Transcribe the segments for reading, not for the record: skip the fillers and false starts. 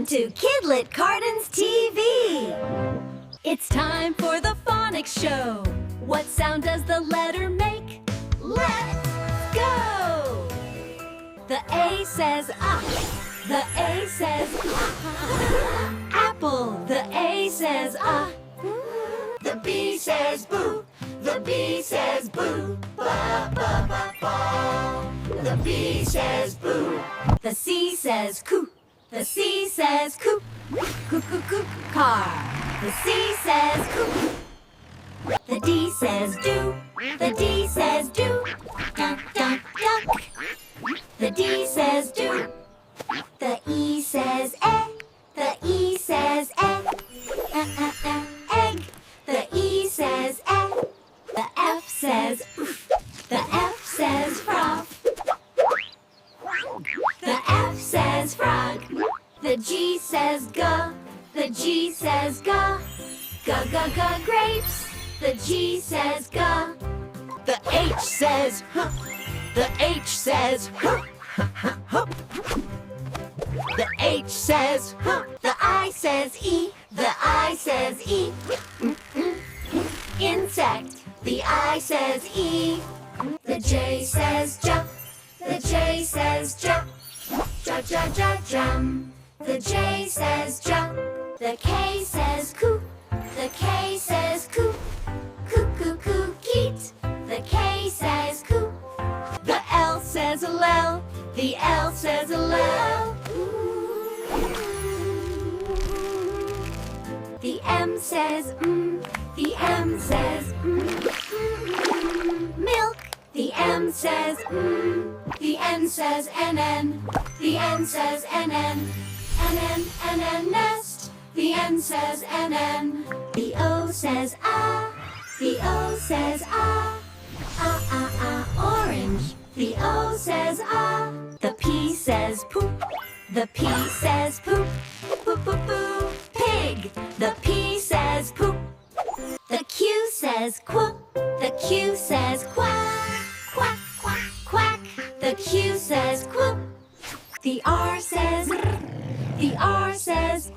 to Kidlet Carton's TV. It's time for the Phonics Show. What sound does the letter make? Let's go! The A says ah. The A says apple. The A says ah. The B says boo. The B says boo. Buh-buh-ball. The B says boo. The C says coo. The C says coo. Kuh-kuh-kite. The C says coo. The D says do. The D says do. Duck, duck, duck. The D says do. The E says egg. The E says egg. Egg. The E says egg. The F says oof. The F says frog. The F says frog. The G says guh. The G says guh. Guh-guh-grapes. The G says guh. The H says huh. The H says huh. The H says huh. The I says E. The I says E. Insect. The I says E. The J says jump. The J says jump. Juh-juh-juh-jam. The J says jump. The K says coo. The K says coo. Kuh-kuh-kite. The K says coo. The L says lll. The L says lll. The M says The M says milk. The M says The N says nnn. The N says nnn. nnn-nnn-nest. The N says nnn. The O says ah. The O says ah. aah-aah-orange. The O says ah. The P says poop. The P says poop. Puh-puh-pig. The P says poop. The Q says quuh. The Q says quack. Quack, quack, quack. The Q says quuh. The R says rrr. The R says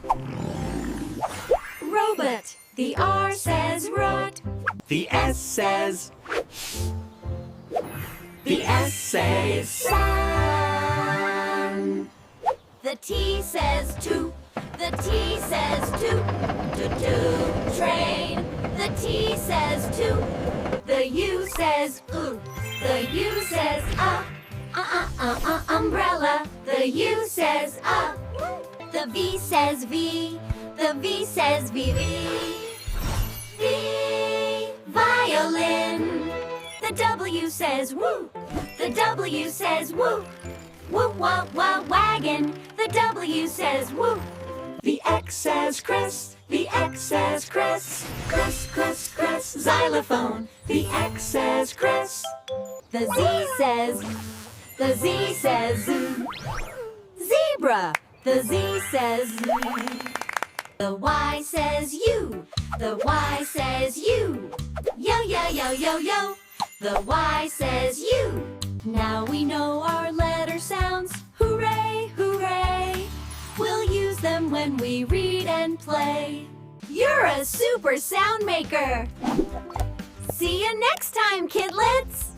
robot. The R says rod. The S says. The S says sun. The T says toot. The T says toot. Tuh-tuh-train. The T says toot. The U says ooh. The U says umbrella. The U says The V says V. The V says vvv-vvv-violin. The W says woo. The W says woo. Wuh-wuh-wagon. The W says woo. The X says Chris. The X says Chris. ks-ks-xylophone. The X says Chris. The Z says zebra. The Z says The Y says you. The Y says you. Yo-yo-yo-yo-yo. The Y says you. Now we know our letter sounds. Hooray, hooray. We'll use them when we read and play. You're a super sound maker. See you next time, kidlets.